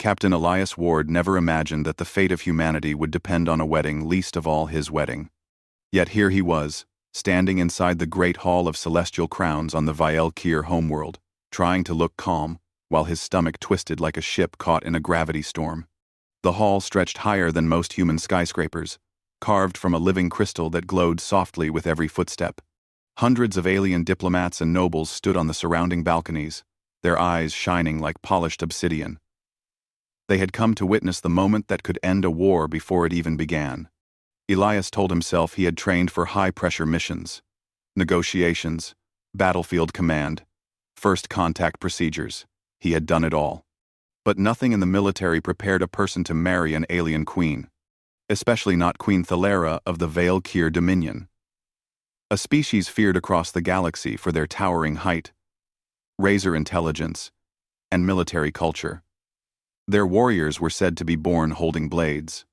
Captain Elias Ward never imagined that the fate of humanity would depend on a wedding, least of all his wedding. Yet here he was, standing inside the great hall of celestial crowns on the Viel-Kier homeworld, trying to look calm, while his stomach twisted like a ship caught in a gravity storm. The hall stretched higher than most human skyscrapers, carved from a living crystal that glowed softly with every footstep. Hundreds of alien diplomats and nobles stood on the surrounding balconies, their eyes shining like polished obsidian. They had come to witness the moment that could end a war before it even began. Elias told himself he had trained for high-pressure missions, negotiations, battlefield command, first contact procedures. He had done it all. But nothing in the military prepared a person to marry an alien queen, especially not Queen Thalera of the Viel-Kier Dominion. A species feared across the galaxy for their towering height, razor intelligence, and military culture. Their warriors were said to be born holding blades.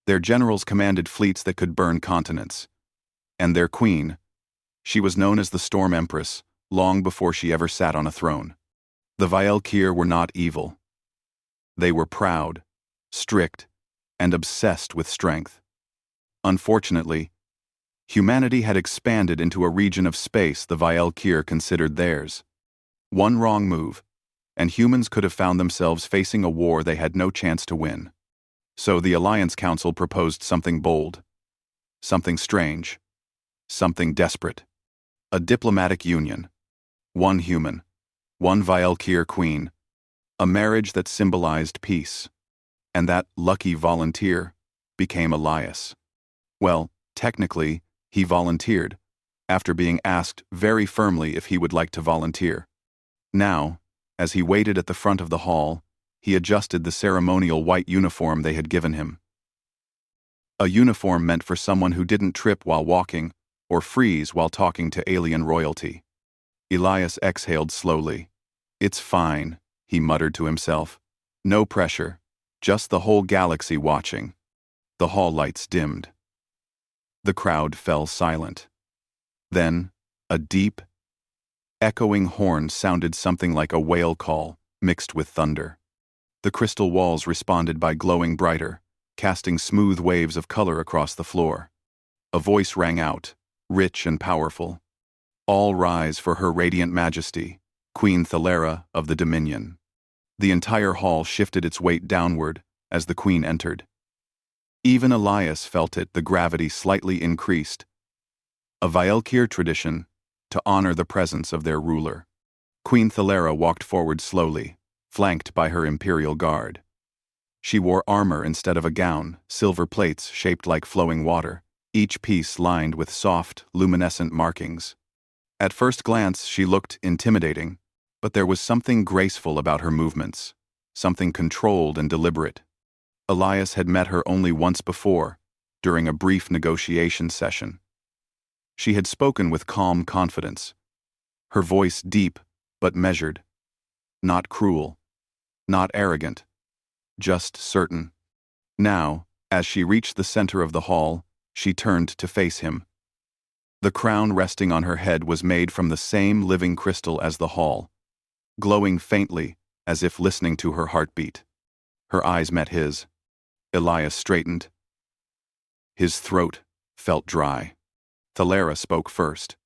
Their generals commanded fleets that could burn continents. And their queen, she was known as the Storm Empress, long before she ever sat on a throne. The Viel-Kier were not evil. They were proud, strict, and obsessed with strength. Unfortunately, humanity had expanded into a region of space the Viel-Kier considered theirs. One wrong move, and humans could have found themselves facing a war they had no chance to win. So the Alliance Council proposed something bold, something strange, something desperate. A diplomatic union. One human, one Viel-Kier queen, a marriage that symbolized peace. And that lucky volunteer became Elias. Well, technically, he volunteered, after being asked very firmly if he would like to volunteer. Now, as he waited at the front of the hall, he adjusted the ceremonial white uniform they had given him. A uniform meant for someone who didn't trip while walking or freeze while talking to alien royalty. Elias exhaled slowly. "It's fine," he muttered to himself. "No pressure, just the whole galaxy watching." The hall lights dimmed. The crowd fell silent. Then, a deep, echoing horn sounded something like a whale call, mixed with thunder. The crystal walls responded by glowing brighter, casting smooth waves of color across the floor. A voice rang out, rich and powerful. "All rise for Her Radiant Majesty, Queen Thalera of the Dominion." The entire hall shifted its weight downward as the queen entered. Even Elias felt it, the gravity slightly increased. A Viel-Kier tradition to honor the presence of their ruler. Queen Thalera walked forward slowly, flanked by her imperial guard. She wore armor instead of a gown, silver plates shaped like flowing water, each piece lined with soft, luminescent markings. At first glance, she looked intimidating, but there was something graceful about her movements, something controlled and deliberate. Elias had met her only once before, during a brief negotiation session. She had spoken with calm confidence, her voice deep but measured, not cruel, not arrogant, just certain. Now, as she reached the center of the hall, she turned to face him. The crown resting on her head was made from the same living crystal as the hall, glowing faintly as if listening to her heartbeat. Her eyes met his. Elias straightened. His throat felt dry. Thalera spoke first.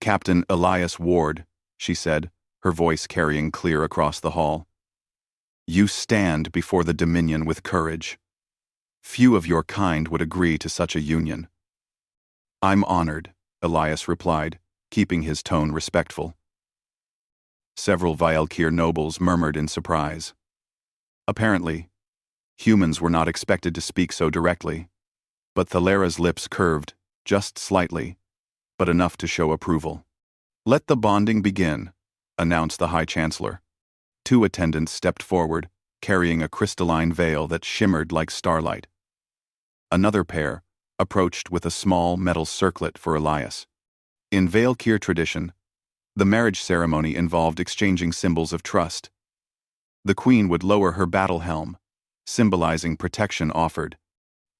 "Captain Elias Ward," she said, her voice carrying clear across the hall. "You stand before the Dominion with courage. Few of your kind would agree to such a union." "I'm honored," Elias replied, keeping his tone respectful. Several Viel-Kier nobles murmured in surprise. Apparently, humans were not expected to speak so directly, but Thalera's lips curved, just slightly, but enough to show approval. "Let the bonding begin," announced the High Chancellor. Two attendants stepped forward, carrying a crystalline veil that shimmered like starlight. Another pair approached with a small metal circlet for Elias. In Viel-Kier tradition, the marriage ceremony involved exchanging symbols of trust. The queen would lower her battle helm, symbolizing protection offered.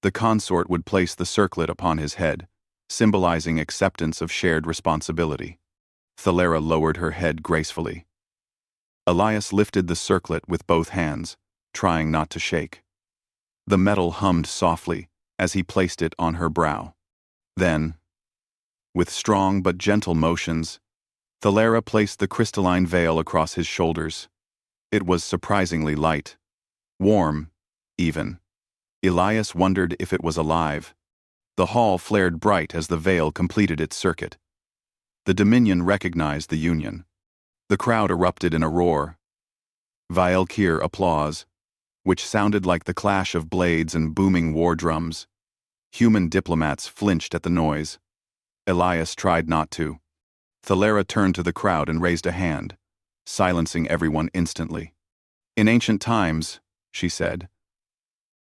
The consort would place the circlet upon his head, symbolizing acceptance of shared responsibility. Thalera lowered her head gracefully. Elias lifted the circlet with both hands, trying not to shake. The metal hummed softly as he placed it on her brow. Then, with strong but gentle motions, Thalera placed the crystalline veil across his shoulders. It was surprisingly light. Warm, even. Elias wondered if it was alive. The hall flared bright as the veil completed its circuit. The Dominion recognized the Union. The crowd erupted in a roar. Vielkir applause, which sounded like the clash of blades and booming war drums. Human diplomats flinched at the noise. Elias tried not to. Thalera turned to the crowd and raised a hand, silencing everyone instantly. In ancient times, she said,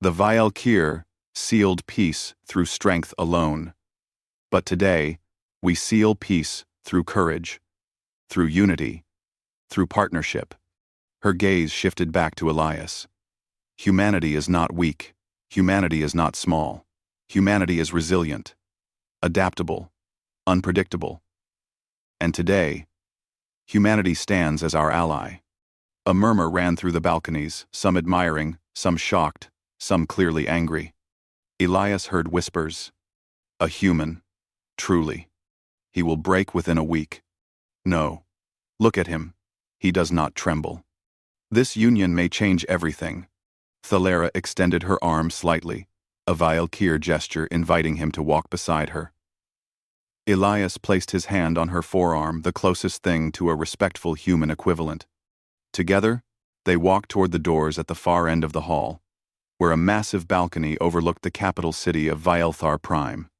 the Vielkir sealed peace through strength alone. But today, we seal peace through courage, through unity, through partnership. Her gaze shifted back to Elias. Humanity is not weak. Humanity is not small. Humanity is resilient, adaptable, unpredictable. And today, humanity stands as our ally. A murmur ran through the balconies, some admiring, some shocked, some clearly angry. Elias heard whispers. A human, truly. He will break within a week. No. Look at him. He does not tremble. This union may change everything. Thalera extended her arm slightly, a Vielkir gesture inviting him to walk beside her. Elias placed his hand on her forearm, the closest thing to a respectful human equivalent. Together, they walked toward the doors at the far end of the hall, where a massive balcony overlooked the capital city of Vielthar Prime.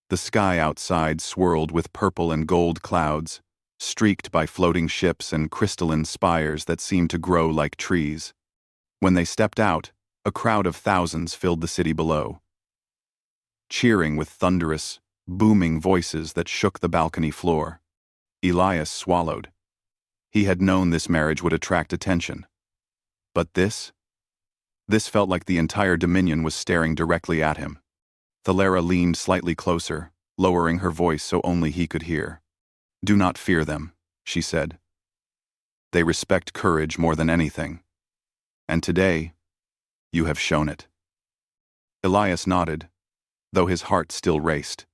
The sky outside swirled with purple and gold clouds, streaked by floating ships and crystalline spires that seemed to grow like trees. When they stepped out, a crowd of thousands filled the city below, cheering with thunderous, booming voices that shook the balcony floor. Elias swallowed. He had known this marriage would attract attention. But this felt like the entire Dominion was staring directly at him. Thalera leaned slightly closer, lowering her voice so only he could hear. Do not fear them, she said. They respect courage more than anything. And today, you have shown it. Elias nodded, though his heart still raced.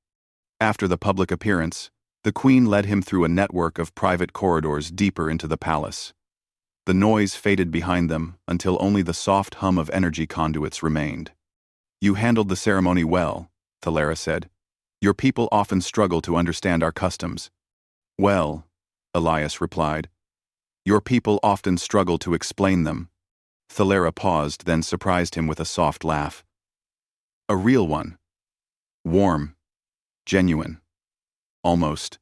After the public appearance, the Queen led him through a network of private corridors deeper into the palace. The noise faded behind them until only the soft hum of energy conduits remained. You handled the ceremony well, Thalera said. Your people often struggle to understand our customs. Well, Elias replied, your people often struggle to explain them. Thalera paused, then surprised him with a soft laugh. A real one. Warm. Genuine. Almost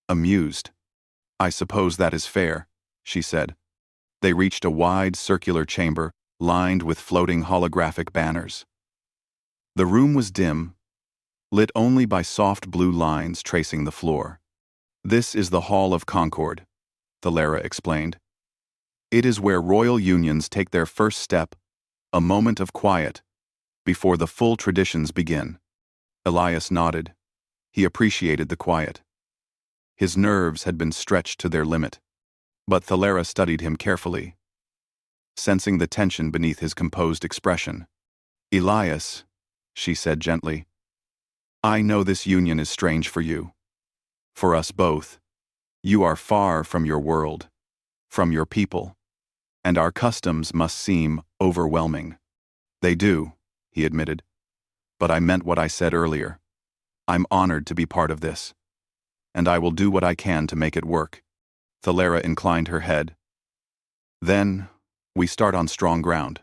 amused. I suppose that is fair, she said. They reached a wide circular chamber lined with floating holographic banners. The room was dim, lit only by soft blue lines tracing the floor. This is the Hall of Concord, Thalera explained. It is where royal unions take their first step, a moment of quiet, before the full traditions begin. Elias nodded. He appreciated the quiet. His nerves had been stretched to their limit, but Thalera studied him carefully, sensing the tension beneath his composed expression. Elias, she said gently, I know this union is strange for you. For us both. You are far from your world, from your people, and our customs must seem overwhelming. They do, he admitted, but I meant what I said earlier. I'm honored to be part of this, and I will do what I can to make it work. Thalera inclined her head. Then, we start on strong ground.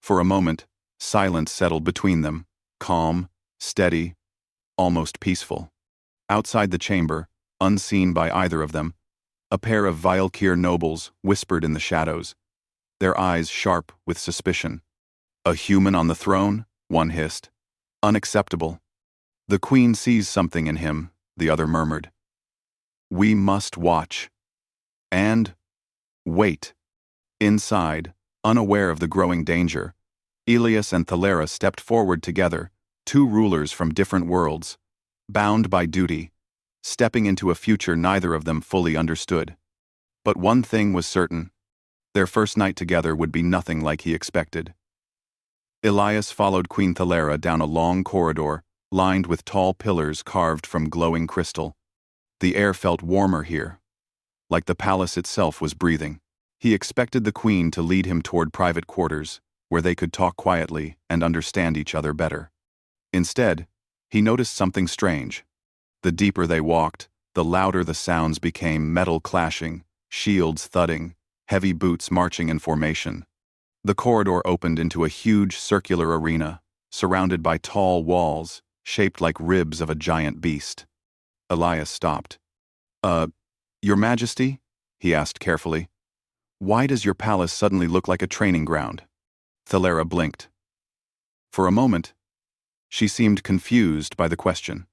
For a moment, silence settled between them, calm, steady, almost peaceful. Outside the chamber, unseen by either of them, a pair of Vielkir nobles whispered in the shadows, their eyes sharp with suspicion. A human on the throne? One hissed. Unacceptable. The Queen sees something in him, the other murmured. We must watch. And wait. Inside, unaware of the growing danger, Elias and Thalera stepped forward together, two rulers from different worlds, bound by duty, stepping into a future neither of them fully understood. But one thing was certain. Their first night together would be nothing like he expected. Elias followed Queen Thalera down a long corridor, lined with tall pillars carved from glowing crystal. The air felt warmer here, like the palace itself was breathing. He expected the queen to lead him toward private quarters, where they could talk quietly and understand each other better. Instead, he noticed something strange. The deeper they walked, the louder the sounds became: metal clashing, shields thudding, heavy boots marching in formation. The corridor opened into a huge circular arena, surrounded by tall walls, shaped like ribs of a giant beast. Elias stopped. Your Majesty?" he asked carefully. "Why does your palace suddenly look like a training ground?" Thalera blinked. For a moment, she seemed confused by the question.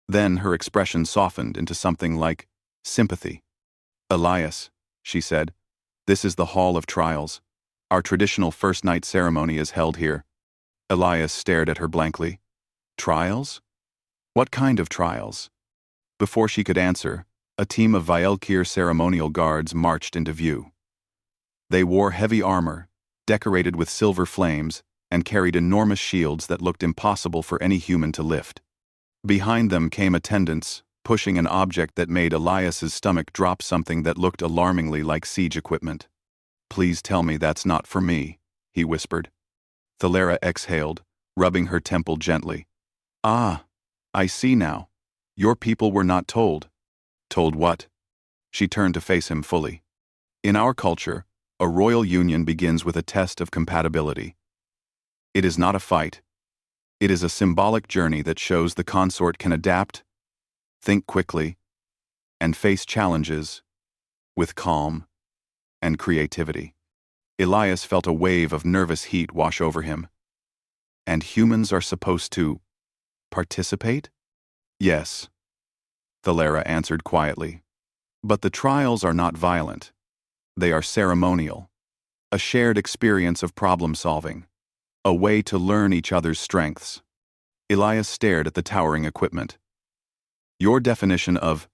Then her expression softened into something like sympathy. "Elias," she said, "this is the Hall of Trials. Our traditional first night ceremony is held here." Elias stared at her blankly. "Trials? What kind of trials?" Before she could answer, a team of Vielkir ceremonial guards marched into view. They wore heavy armor, decorated with silver flames, and carried enormous shields that looked impossible for any human to lift. Behind them came attendants, pushing an object that made Elias's stomach drop, something that looked alarmingly like siege equipment. "Please tell me that's not for me," he whispered. Thalera exhaled, rubbing her temple gently. "Ah, I see now. Your people were not told." "Told what?" She turned to face him fully. "In our culture, a royal union begins with a test of compatibility. It is not a fight. It is a symbolic journey that shows the consort can adapt, think quickly, and face challenges with calm and creativity." Elias felt a wave of nervous heat wash over him. "And humans are supposed to participate?" "Yes," Thalera answered quietly. "But the trials are not violent. They are ceremonial. A shared experience of problem-solving. A way to learn each other's strengths." Elias stared at the towering equipment. "Your definition of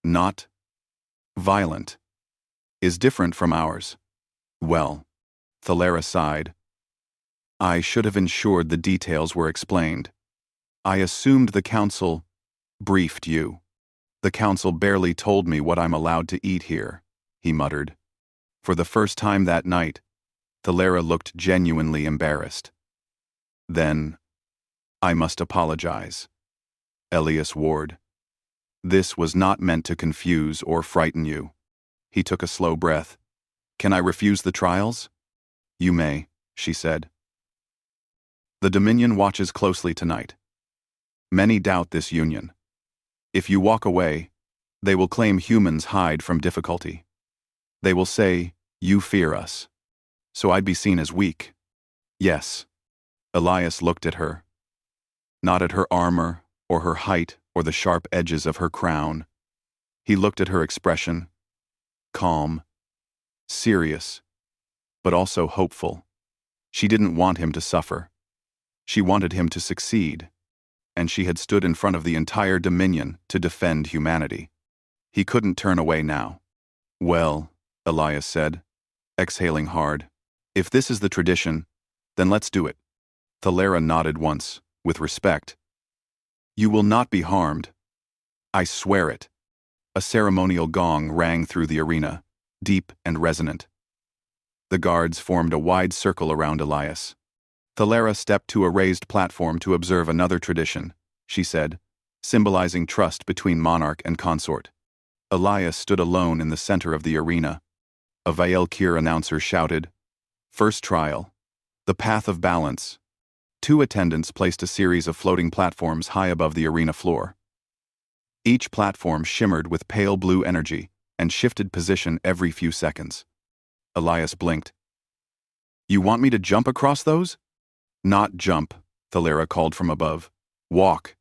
not violent is different from ours." "Well," Thalera sighed, "I should have ensured the details were explained. I assumed the council briefed you." "The council barely told me what I'm allowed to eat here," he muttered. For the first time that night, Thalera looked genuinely embarrassed. "Then, I must apologize. Elias Ward. This was not meant to confuse or frighten you." He took a slow breath. "Can I refuse the trials?" "You may," she said. "The Dominion watches closely tonight. Many doubt this union. If you walk away, they will claim humans hide from difficulty. They will say, 'You fear us.' So I'd be seen as weak." "Yes." Elias looked at her. Not at her armor, or her height, or the sharp edges of her crown. He looked at her expression. Calm, serious, but also hopeful. She didn't want him to suffer. She wanted him to succeed. And she had stood in front of the entire Dominion to defend humanity. He couldn't turn away now. "Well," Elias said, exhaling hard, "if this is the tradition, then let's do it." Thalera nodded once, with respect. "You will not be harmed. I swear it." A ceremonial gong rang through the arena, deep and resonant. The guards formed a wide circle around Elias. Thalera stepped to a raised platform to observe another tradition, she said, symbolizing trust between monarch and consort. Elias stood alone in the center of the arena. A Vielkir announcer shouted, "First trial. The path of balance." Two attendants placed a series of floating platforms high above the arena floor. Each platform shimmered with pale blue energy and shifted position every few seconds. Elias blinked. "You want me to jump across those?" "Not jump," Thalera called from above. "Walk.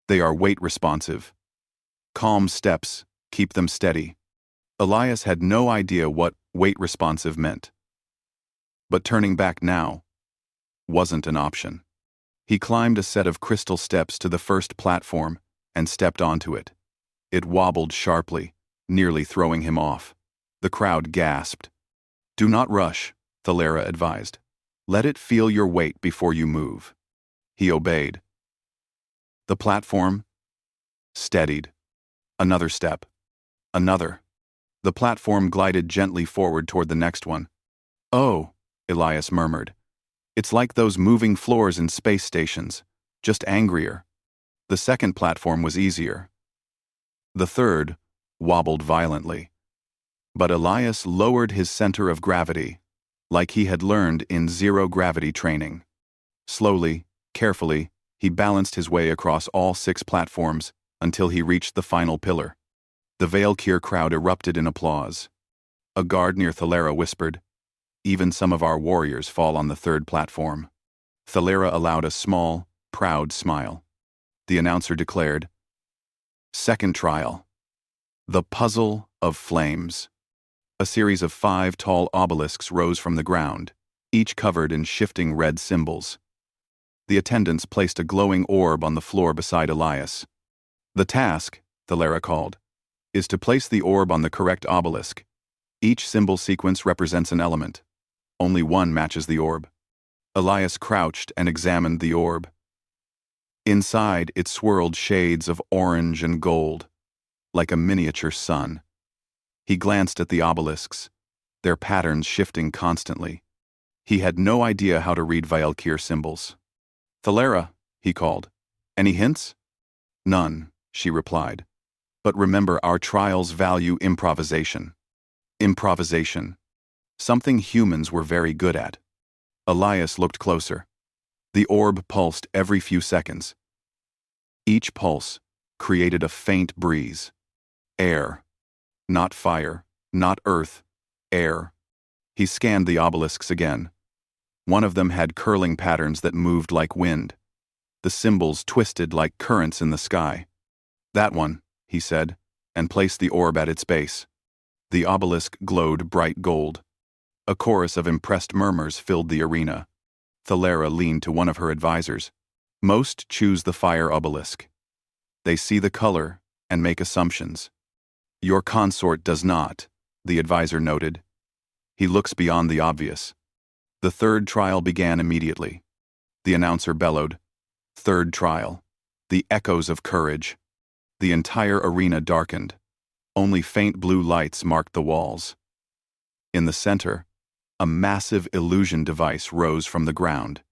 They are weight responsive. Calm steps, keep them steady." Elias had no idea what weight responsive meant. But turning back now wasn't an option. He climbed a set of crystal steps to the first platform and stepped onto it. It wobbled sharply, nearly throwing him off. The crowd gasped, Do not rush, Thalera advised. Let it feel your weight before you move. He obeyed. The platform steadied. Another step. Another. The platform glided gently forward toward the next one. Oh, Elias murmured. It's like those moving floors in space stations, just angrier. The second platform was easier. The third wobbled violently. But Elias lowered his center of gravity, like he had learned in zero-gravity training. Slowly, carefully, he balanced his way across all 6 platforms until he reached the final pillar. The Valkyr crowd erupted in applause. A guard near Thalera whispered, "Even some of our warriors fall on the 3rd platform." Thalera allowed a small, proud smile. The announcer declared, "Second trial. The Puzzle of Flames." A series of 5 tall obelisks rose from the ground, each covered in shifting red symbols. The attendants placed a glowing orb on the floor beside Elias. "The task," Thalera called, "is to place the orb on the correct obelisk. Each symbol sequence represents an element. Only one matches the orb." Elias crouched and examined the orb. Inside, it swirled shades of orange and gold, like a miniature sun. He glanced at the obelisks, their patterns shifting constantly. He had no idea how to read Valkyr symbols. "Thalera," he called. "Any hints?" "None," she replied. "But remember, our trials value improvisation." Improvisation. Something humans were very good at. Elias looked closer. The orb pulsed every few seconds. Each pulse created a faint breeze. Air. Not fire, not earth, air. He scanned the obelisks again. One of them had curling patterns that moved like wind. The symbols twisted like currents in the sky. "That one," he said, and placed the orb at its base. The obelisk glowed bright gold. A chorus of impressed murmurs filled the arena. Thalera leaned to one of her advisors. "Most choose the fire obelisk. They see the color and make assumptions. Your consort does not," the advisor noted. "He looks beyond the obvious." The 3rd trial began immediately. The announcer bellowed, "Third trial. The echoes of courage." The entire arena darkened. Only faint blue lights marked the walls. In the center, a massive illusion device rose from the ground.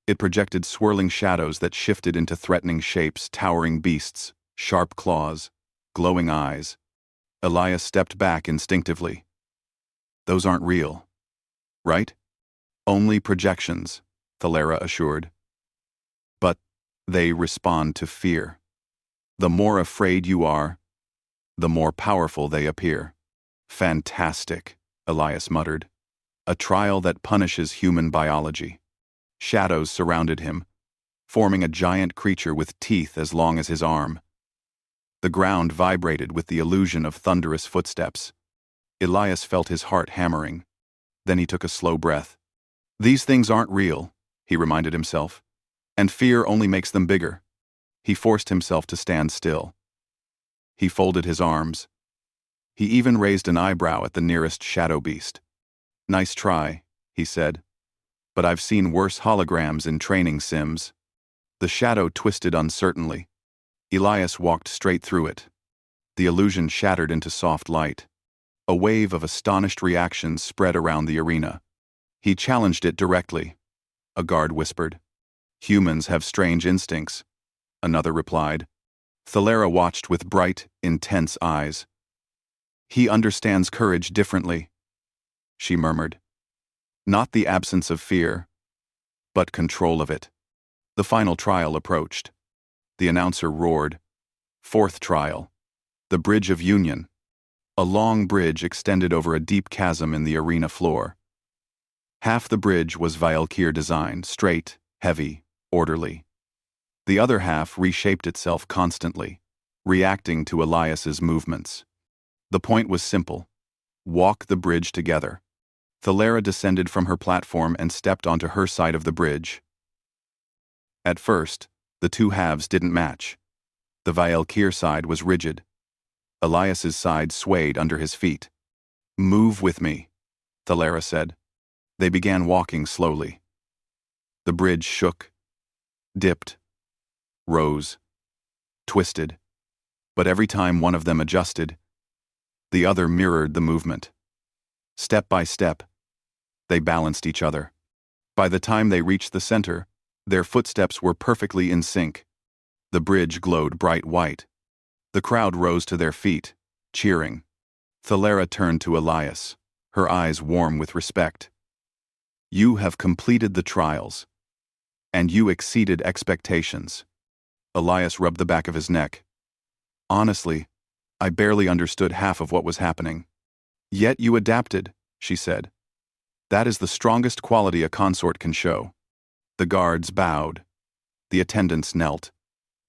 It projected swirling shadows that shifted into threatening shapes, towering beasts, sharp claws, glowing eyes. Elias stepped back instinctively. "Those aren't real, right?" "Only projections," Thalera assured. "But they respond to fear. The more afraid you are, the more powerful they appear." "Fantastic," Elias muttered. "A trial that punishes human biology." Shadows surrounded him, forming a giant creature with teeth as long as his arm. The ground vibrated with the illusion of thunderous footsteps. Elias felt his heart hammering. Then he took a slow breath. "These things aren't real," he reminded himself, "and fear only makes them bigger." He forced himself to stand still. He folded his arms. He even raised an eyebrow at the nearest shadow beast. "Nice try," he said. "But I've seen worse holograms in training sims." The shadow twisted uncertainly. Elias walked straight through it. The illusion shattered into soft light. A wave of astonished reactions spread around the arena. He challenged it directly. A guard whispered. "Humans have strange instincts," another replied. Thalera watched with bright, intense eyes. "He understands courage differently," she murmured. "Not the absence of fear, but control of it." The final trial approached. The announcer roared. "Fourth trial. The Bridge of Union." A long bridge extended over a deep chasm in the arena floor. Half the bridge was Valkyr design, straight, heavy, orderly. The other half reshaped itself constantly, reacting to Elias's movements. The point was simple. Walk the bridge together. Thalera descended from her platform and stepped onto her side of the bridge. At first, the two halves didn't match. The Valkyr side was rigid. Elias's side swayed under his feet. "Move with me," Thalera said. They began walking slowly. The bridge shook, dipped, rose, twisted, but every time one of them adjusted, the other mirrored the movement. Step by step, they balanced each other. By the time they reached the center, their footsteps were perfectly in sync. The bridge glowed bright white. The crowd rose to their feet, cheering. Thalera turned to Elias, her eyes warm with respect. You have completed the trials, and you exceeded expectations. Elias rubbed the back of his neck. Honestly, I barely understood half of what was happening. Yet you adapted, she said. That is the strongest quality a consort can show. The guards bowed. The attendants knelt.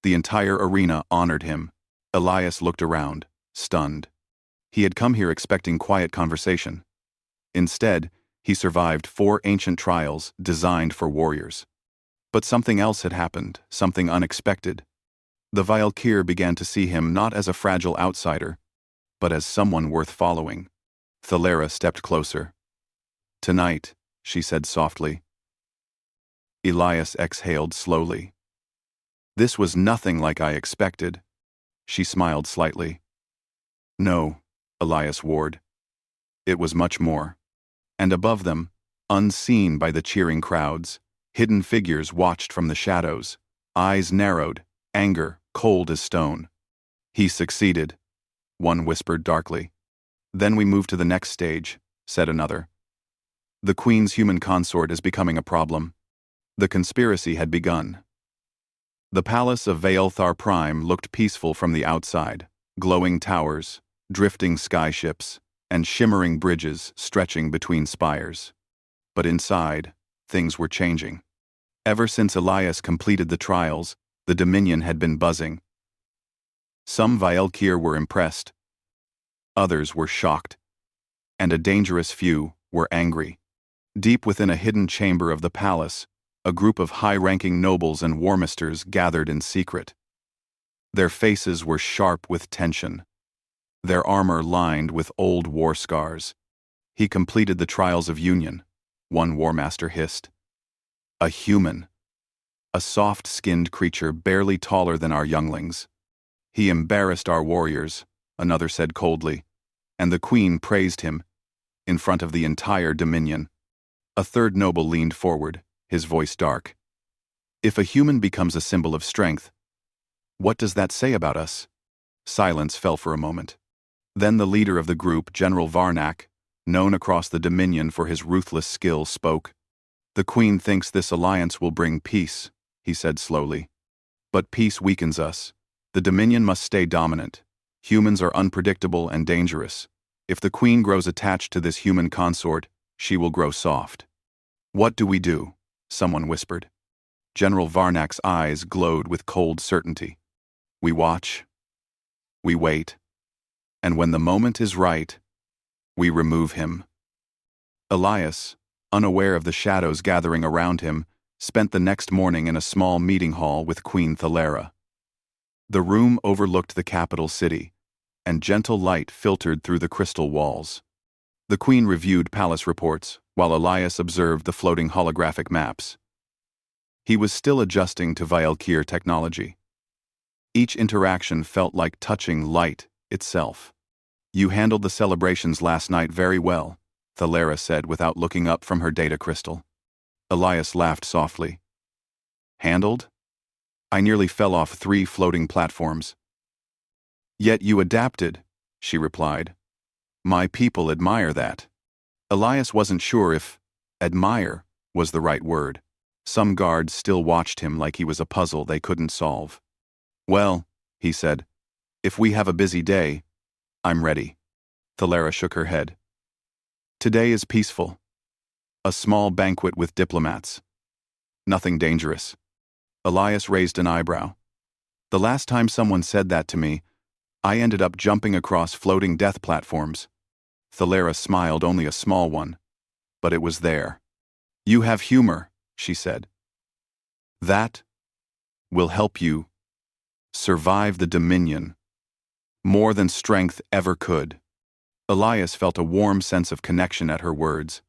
The entire arena honored him. Elias looked around, stunned. He had come here expecting quiet conversation. Instead, he survived 4 ancient trials designed for warriors. But something else had happened, something unexpected. The Valkyr began to see him not as a fragile outsider, but as someone worth following. Thalera stepped closer. Tonight, she said softly. Elias exhaled slowly. This was nothing like I expected. She smiled slightly. No, Elias warned. It was much more. And above them, unseen by the cheering crowds, hidden figures watched from the shadows, eyes narrowed, anger cold as stone. He succeeded, one whispered darkly. Then we move to the next stage, said another. The Queen's human consort is becoming a problem. The conspiracy had begun. The palace of Vaelthar Prime looked peaceful from the outside, glowing towers, drifting skyships, and shimmering bridges stretching between spires. But inside, things were changing. Ever since Elias completed the trials, the Dominion had been buzzing. Some Valkyr were impressed, others were shocked, and a dangerous few were angry. Deep within a hidden chamber of the palace, a group of high-ranking nobles and warmisters gathered in secret. Their faces were sharp with tension, their armor lined with old war scars. He completed the trials of union, one warmaster hissed. A human, a soft-skinned creature barely taller than our younglings. He embarrassed our warriors, another said coldly, and the Queen praised him, in front of the entire Dominion. A third noble leaned forward, his voice dark. If a human becomes a symbol of strength, what does that say about us? Silence fell for a moment. Then the leader of the group, General Varnak, known across the Dominion for his ruthless skill, spoke. The Queen thinks this alliance will bring peace, he said slowly. But peace weakens us. The Dominion must stay dominant. Humans are unpredictable and dangerous. If the Queen grows attached to this human consort, she will grow soft. What do we do? Someone whispered. General Varnak's eyes glowed with cold certainty. We watch. We wait. And when the moment is right, we remove him. Elias, unaware of the shadows gathering around him, spent the next morning in a small meeting hall with Queen Thalera. The room overlooked the capital city, and gentle light filtered through the crystal walls. The Queen reviewed palace reports, while Elias observed the floating holographic maps. He was still adjusting to Valkyr technology. Each interaction felt like touching light itself. You handled the celebrations last night very well, Thalera said without looking up from her data crystal. Elias laughed softly. Handled? I nearly fell off 3 floating platforms. Yet you adapted, she replied. My people admire that. Elias wasn't sure if admire was the right word. Some guards still watched him like he was a puzzle they couldn't solve. Well, he said, if we have a busy day, I'm ready. Thalera shook her head. Today is peaceful. A small banquet with diplomats. Nothing dangerous. Elias raised an eyebrow. The last time someone said that to me, I ended up jumping across floating death platforms. Thalera smiled, only a small one, but it was there. You have humor, she said. That will help you survive the Dominion more than strength ever could. Elias felt a warm sense of connection at her words.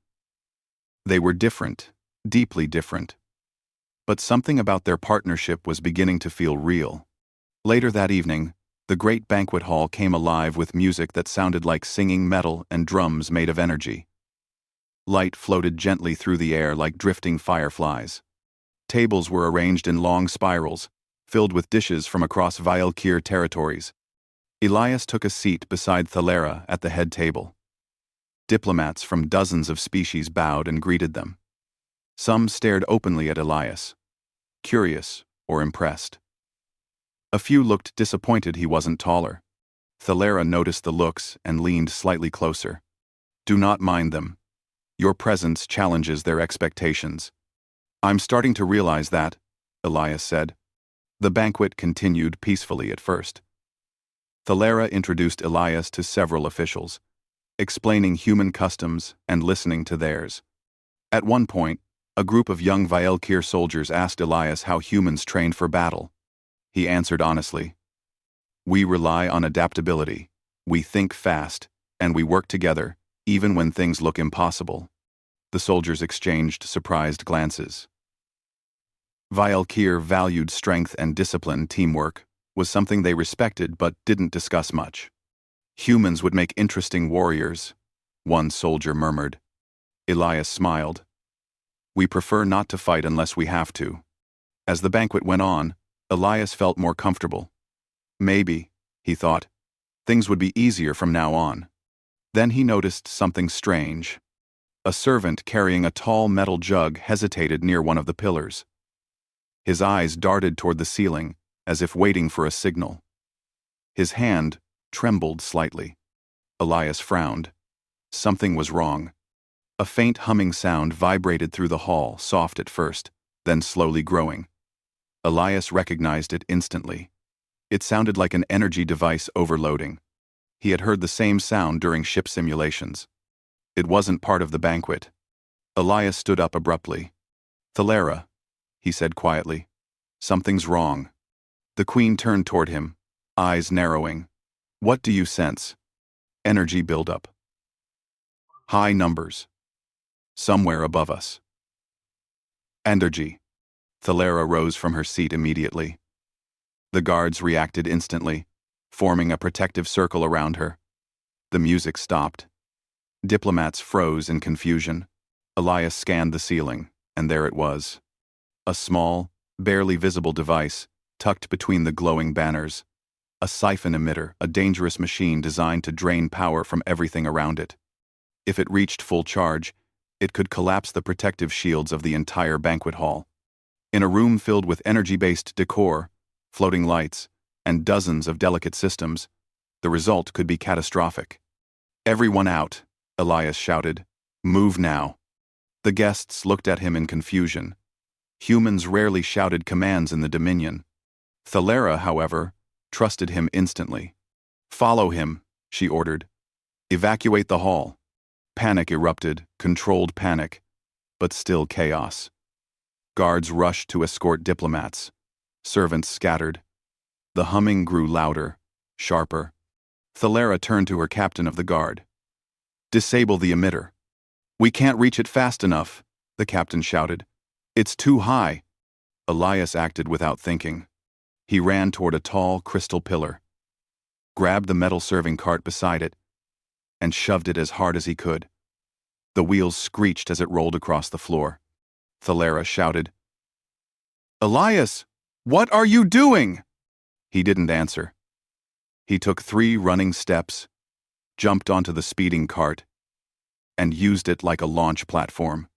They were different, deeply different. But something about their partnership was beginning to feel real. Later that evening, the great banquet hall came alive with music that sounded like singing metal and drums made of energy. Light floated gently through the air like drifting fireflies. Tables were arranged in long spirals, filled with dishes from across Vielkir territories. Elias took a seat beside Thalera at the head table. Diplomats from dozens of species bowed and greeted them. Some stared openly at Elias, curious or impressed. A few looked disappointed he wasn't taller. Thalera noticed the looks and leaned slightly closer. Do not mind them. Your presence challenges their expectations. I'm starting to realize that, Elias said. The banquet continued peacefully at first. Thalera introduced Elias to several officials, explaining human customs and listening to theirs. At one point, a group of young Vielkir soldiers asked Elias how humans trained for battle. He answered honestly. We rely on adaptability, we think fast, and we work together, even when things look impossible. The soldiers exchanged surprised glances. Vielkir valued strength and discipline. Teamwork was something they respected but didn't discuss much. Humans would make interesting warriors, one soldier murmured. Elias smiled. We prefer not to fight unless we have to. As the banquet went on, Elias felt more comfortable. Maybe, he thought, things would be easier from now on. Then he noticed something strange. A servant carrying a tall metal jug hesitated near one of the pillars. His eyes darted toward the ceiling, as if waiting for a signal. His hand trembled slightly. Elias frowned. Something was wrong. A faint humming sound vibrated through the hall, soft at first, then slowly growing. Elias recognized it instantly. It sounded like an energy device overloading. He had heard the same sound during ship simulations. It wasn't part of the banquet. Elias stood up abruptly. Thalera, he said quietly. Something's wrong. The queen turned toward him, eyes narrowing. What do you sense? Energy buildup. High numbers. Somewhere above us. Energy. Thalera rose from her seat immediately. The guards reacted instantly, forming a protective circle around her. The music stopped. Diplomats froze in confusion. Elias scanned the ceiling, and there it was. A small, barely visible device, tucked between the glowing banners. A siphon emitter, a dangerous machine designed to drain power from everything around it. If it reached full charge, it could collapse the protective shields of the entire banquet hall. In a room filled with energy-based decor, floating lights, and dozens of delicate systems, the result could be catastrophic. Everyone out, Elias shouted. Move now. The guests looked at him in confusion. Humans rarely shouted commands in the Dominion. Thalera, however, trusted him instantly. Follow him, she ordered. Evacuate the hall. Panic erupted, controlled panic, but still chaos. Guards rushed to escort diplomats. Servants scattered. The humming grew louder, sharper. Thalera turned to her captain of the guard. Disable the emitter. We can't reach it fast enough, the captain shouted. It's too high. Elias acted without thinking. He ran toward a tall crystal pillar, grabbed the metal serving cart beside it, and shoved it as hard as he could. The wheels screeched as it rolled across the floor. Thalera shouted, Elias, what are you doing? He didn't answer. He took 3 running steps, jumped onto the speeding cart, and used it like a launch platform.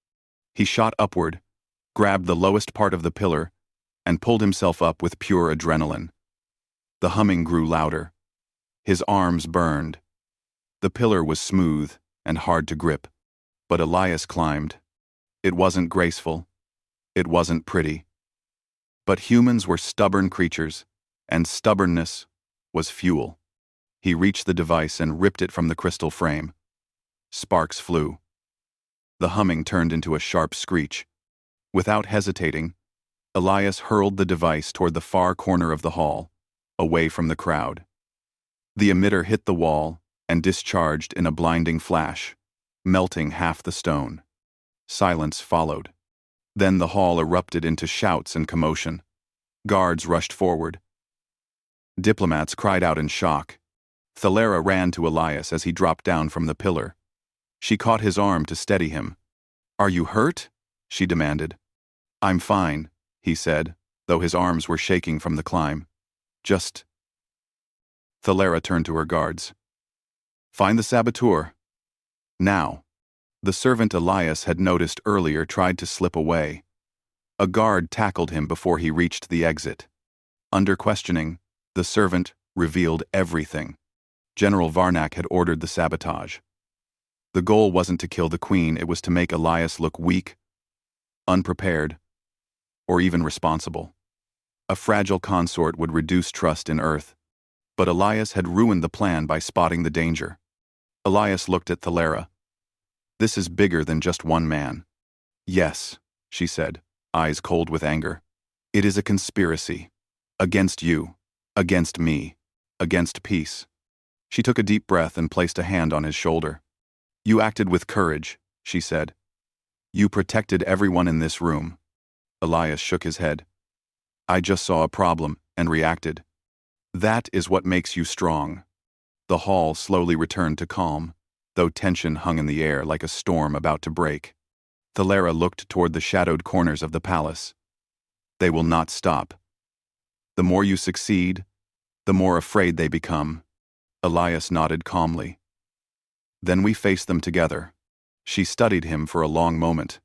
He shot upward, grabbed the lowest part of the pillar, and pulled himself up with pure adrenaline. The humming grew louder. His arms burned. The pillar was smooth and hard to grip, but Elias climbed. It wasn't graceful. It wasn't pretty. But humans were stubborn creatures, and stubbornness was fuel. He reached the device and ripped it from the crystal frame. Sparks flew. The humming turned into a sharp screech. Without hesitating, Elias hurled the device toward the far corner of the hall, away from the crowd. The emitter hit the wall, and discharged in a blinding flash, melting half the stone. Silence followed. Then the hall erupted into shouts and commotion. Guards rushed forward. Diplomats cried out in shock. Thalera ran to Elias as he dropped down from the pillar. She caught his arm to steady him. "Are you hurt?" she demanded. "I'm fine," he said, though his arms were shaking from the climb. "Just—" Thalera turned to her guards. "Find the saboteur. Now." The servant Elias had noticed earlier tried to slip away. A guard tackled him before he reached the exit. Under questioning, the servant revealed everything. General Varnak had ordered the sabotage. The goal wasn't to kill the queen, it was to make Elias look weak, unprepared, or even responsible. A fragile consort would reduce trust in Earth, but Elias had ruined the plan by spotting the danger. Elias looked at Thalera. "This is bigger than just one man." "Yes," she said, eyes cold with anger. "It is a conspiracy. Against you. Against me. Against peace." She took a deep breath and placed a hand on his shoulder. "You acted with courage," she said. "You protected everyone in this room." Elias shook his head. "I just saw a problem and reacted. That is what makes you strong." The hall slowly returned to calm, though tension hung in the air like a storm about to break. Thalera looked toward the shadowed corners of the palace. "They will not stop. The more you succeed, the more afraid they become." Elias nodded calmly. "Then we face them together." She studied him for a long moment.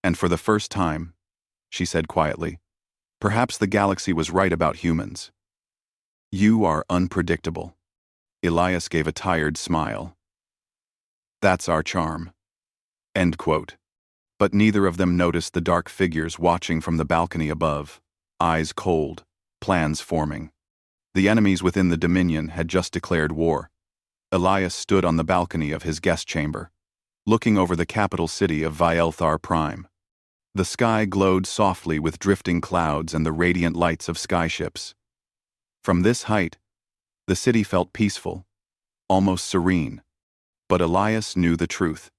"And for the first time," she said quietly, "perhaps the galaxy was right about humans. You are unpredictable." Elias gave a tired smile. "That's our charm." End quote. But neither of them noticed the dark figures watching from the balcony above, eyes cold, plans forming. The enemies within the Dominion had just declared war. Elias stood on the balcony of his guest chamber, looking over the capital city of Vielthar Prime. The sky glowed softly with drifting clouds and the radiant lights of skyships. From this height, the city felt peaceful, almost serene. But Elias knew the truth.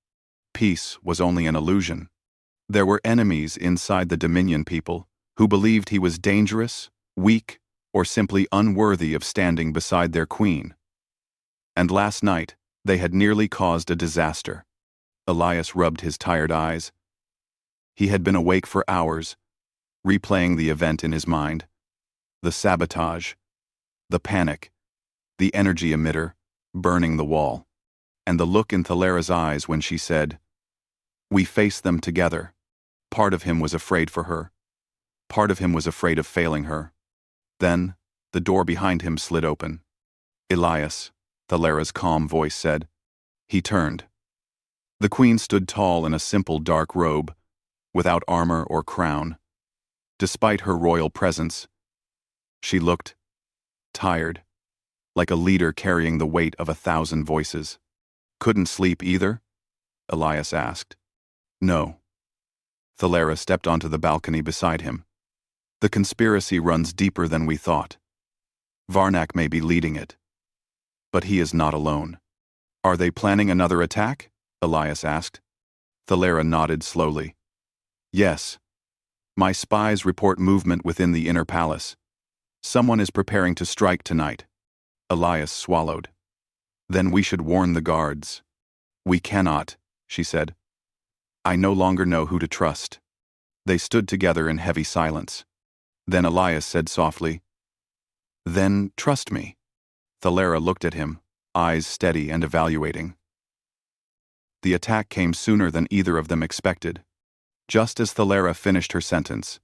Peace was only an illusion. There were enemies inside the Dominion people who believed he was dangerous, weak, or simply unworthy of standing beside their queen. And last night, they had nearly caused a disaster. Elias rubbed his tired eyes. He had been awake for hours, replaying the event in his mind. The sabotage, the panic, the energy emitter, burning the wall. And the look in Thalera's eyes when she said, "We face them together." Part of him was afraid for her. Part of him was afraid of failing her. Then, the door behind him slid open. "Elias," Thalera's calm voice said. He turned. The queen stood tall in a simple dark robe, without armor or crown. Despite her royal presence, she looked tired, like a leader carrying the weight of 1,000 voices. "Couldn't sleep either?" Elias asked. "No." Thalera stepped onto the balcony beside him. "The conspiracy runs deeper than we thought. Varnak may be leading it. But he is not alone." "Are they planning another attack?" Elias asked. Thalera nodded slowly. "Yes. My spies report movement within the inner palace. Someone is preparing to strike tonight." Elias swallowed. "Then we should warn the guards." "We cannot," she said. "I no longer know who to trust." They stood together in heavy silence. Then Elias said softly, "Then trust me." Thalera looked at him, eyes steady and evaluating. The attack came sooner than either of them expected. Just as Thalera finished her sentence,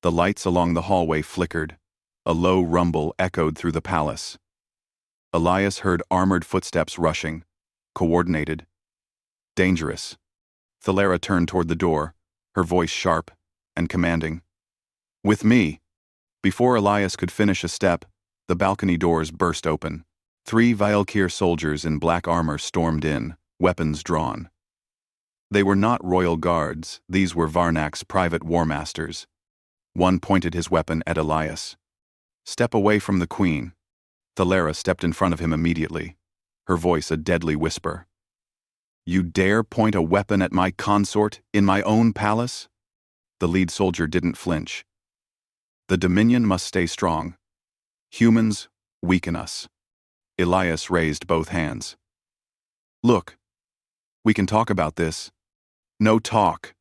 the lights along the hallway flickered. A low rumble echoed through the palace. Elias heard armored footsteps rushing, coordinated, dangerous. Thalera turned toward the door, her voice sharp and commanding. "With me." Before Elias could finish a step, the balcony doors burst open. 3 Vielkir soldiers in black armor stormed in, weapons drawn. They were not royal guards, these were Varnak's private war masters. One pointed his weapon at Elias. "Step away from the queen." Thalera stepped in front of him immediately. her voice a deadly whisper. "You dare point a weapon at my consort in my own palace?" The lead soldier didn't flinch. "The Dominion must stay strong. Humans weaken us." Elias raised both hands. "Look, we can talk about this." "No talk,"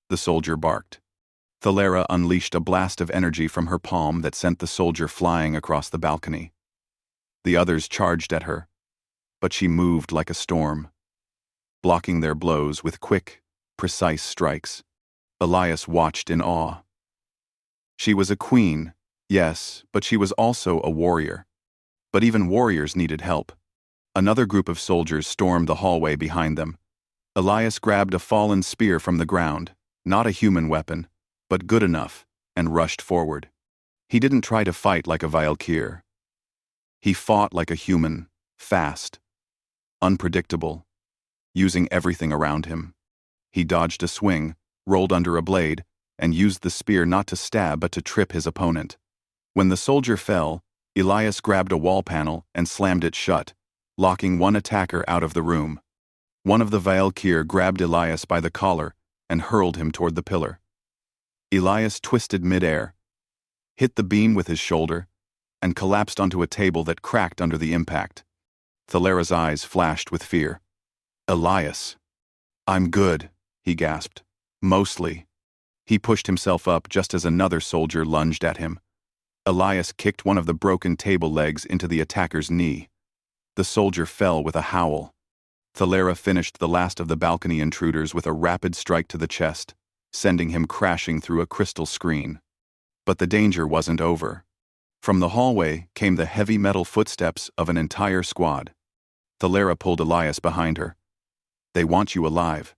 the soldier barked. Thalera unleashed a blast of energy from her palm that sent the soldier flying across the balcony. The others charged at her, but she moved like a storm, blocking their blows with quick, precise strikes. Elias watched in awe. She was a queen, yes, but she was also a warrior. But even warriors needed help. Another group of soldiers stormed the hallway behind them. Elias grabbed a fallen spear from the ground, not a human weapon, but good enough, and rushed forward. He didn't try to fight like a Valkyr. He fought like a human, fast, unpredictable, using everything around him. He dodged a swing, rolled under a blade, and used the spear not to stab but to trip his opponent. When the soldier fell, Elias grabbed a wall panel and slammed it shut, locking one attacker out of the room. One of the Valkyr grabbed Elias by the collar and hurled him toward the pillar. Elias twisted midair, hit the beam with his shoulder, and collapsed onto a table that cracked under the impact. Thalera's eyes flashed with fear. "Elias." "I'm good," he gasped. "Mostly." He pushed himself up just as another soldier lunged at him. Elias kicked one of the broken table legs into the attacker's knee. The soldier fell with a howl. Thalera finished the last of the balcony intruders with a rapid strike to the chest, sending him crashing through a crystal screen. But the danger wasn't over. From the hallway came the heavy metal footsteps of an entire squad. Thalera pulled Elias behind her. "They want you alive.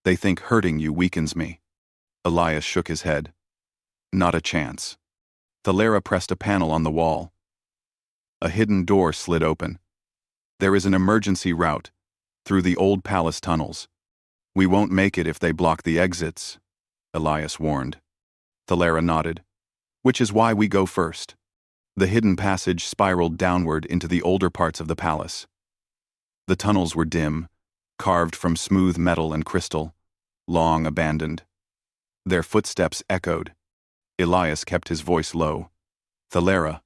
They think hurting you weakens me." Elias shook his head. "Not a chance." Thalera pressed a panel on the wall. A hidden door slid open. "There is an emergency route, through the old palace tunnels. We won't make it if they block the exits," Elias warned. Thalera nodded. "Which is why we go first." The hidden passage spiraled downward into the older parts of the palace. The tunnels were dim, carved from smooth metal and crystal, long abandoned. Their footsteps echoed. Elias kept his voice low. "Thalera,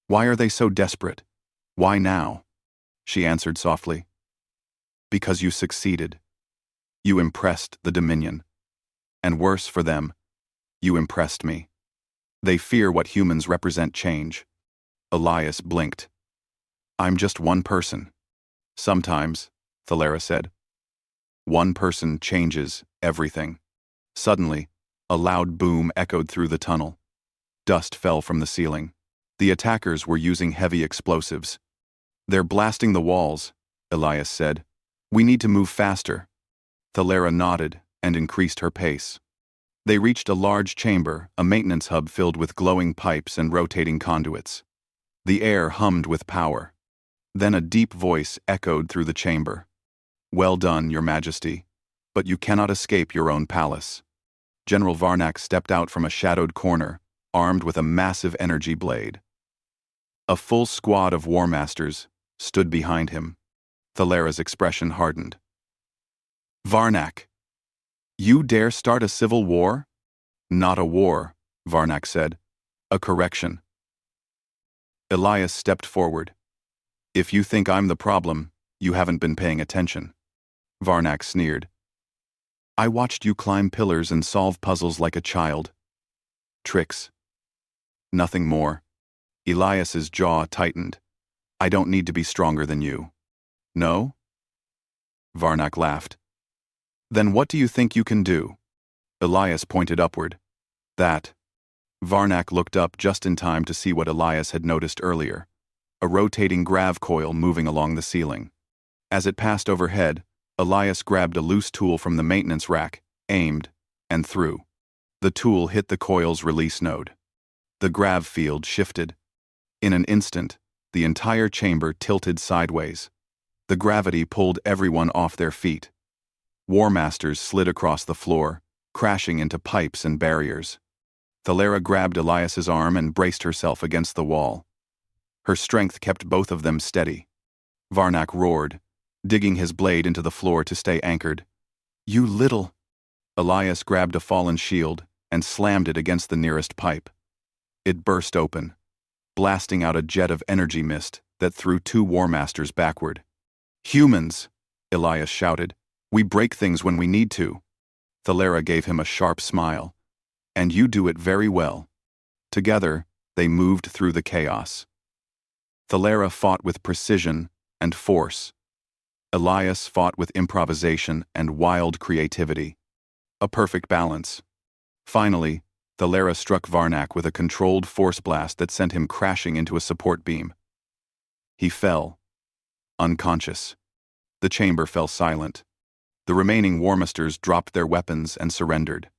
why are they so desperate? Why now?" She answered softly. "Because you succeeded. You impressed the Dominion. And worse for them, you impressed me. They fear what humans represent change." Elias blinked. "I'm just one person." "Sometimes," Thalera said. "One person changes everything." Suddenly, a loud boom echoed through the tunnel. Dust fell from the ceiling. The attackers were using heavy explosives. "They're blasting the walls," Elias said. "We need to move faster." Thalera nodded and increased her pace. They reached a large chamber, a maintenance hub filled with glowing pipes and rotating conduits. The air hummed with power. Then a deep voice echoed through the chamber. "Well done, Your Majesty, but you cannot escape your own palace." General Varnak stepped out from a shadowed corner, armed with a massive energy blade. A full squad of war masters stood behind him. Thalera's expression hardened. "Varnak, you dare start a civil war?" "Not a war," Varnak said. "A correction." Elias stepped forward. "If you think I'm the problem, you haven't been paying attention." Varnak sneered. "I watched you climb pillars and solve puzzles like a child. Tricks. Nothing more." Elias's jaw tightened. "I don't need to be stronger than you." "No?" Varnak laughed. "Then what do you think you can do?" Elias pointed upward. "That." Varnak looked up just in time to see what Elias had noticed earlier, a rotating grav coil moving along the ceiling. As it passed overhead, Elias grabbed a loose tool from the maintenance rack, aimed, and threw. The tool hit the coil's release node. The grav field shifted. In an instant, the entire chamber tilted sideways. The gravity pulled everyone off their feet. War masters slid across the floor, crashing into pipes and barriers. Thalera grabbed Elias's arm and braced herself against the wall. Her strength kept both of them steady. Varnak roared, digging his blade into the floor to stay anchored. You little... Elias grabbed a fallen shield and slammed it against the nearest pipe. It burst open, blasting out a jet of energy mist that threw 2 War Masters backward. Humans! Elias shouted. We break things when we need to. Thalera gave him a sharp smile. And you do it very well. Together, they moved through the chaos. Thalera fought with precision and force. Elias fought with improvisation and wild creativity. A perfect balance. Finally, Thalera struck Varnak with a controlled force blast that sent him crashing into a support beam. He fell, unconscious. The chamber fell silent. The remaining Warmasters dropped their weapons and surrendered.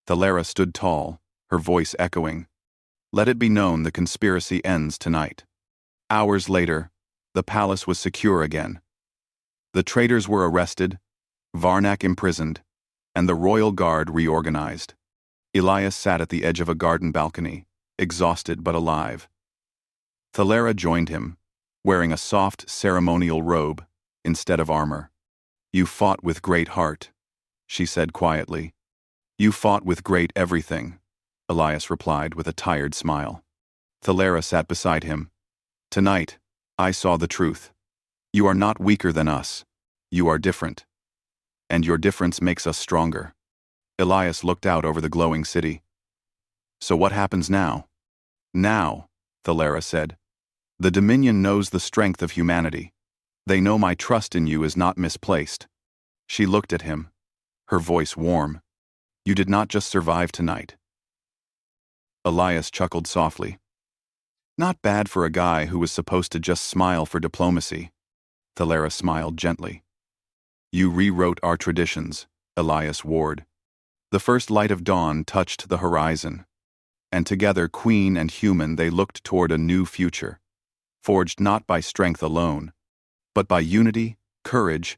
Thalera stood tall, her voice echoing. Let it be known the conspiracy ends tonight. Hours later, the palace was secure again. The traitors were arrested, Varnak imprisoned, and the royal guard reorganized. Elias sat at the edge of a garden balcony, exhausted but alive. Thalera joined him, wearing a soft ceremonial robe instead of armor. You fought with great heart, she said quietly. You fought with great everything, Elias replied with a tired smile. Thalera sat beside him. Tonight, I saw the truth. You are not weaker than us. You are different. And your difference makes us stronger. Elias looked out over the glowing city. So what happens now? Now, Thalera said. The Dominion knows the strength of humanity. They know my trust in you is not misplaced. She looked at him, her voice warm. You did not just survive tonight. Elias chuckled softly. Not bad for a guy who was supposed to just smile for diplomacy. Thalera smiled gently. You rewrote our traditions, Elias warred. The first light of dawn touched the horizon, and together Queen and human they looked toward a new future, forged not by strength alone, but by unity, courage,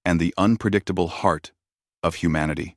and the unpredictable heart of humanity.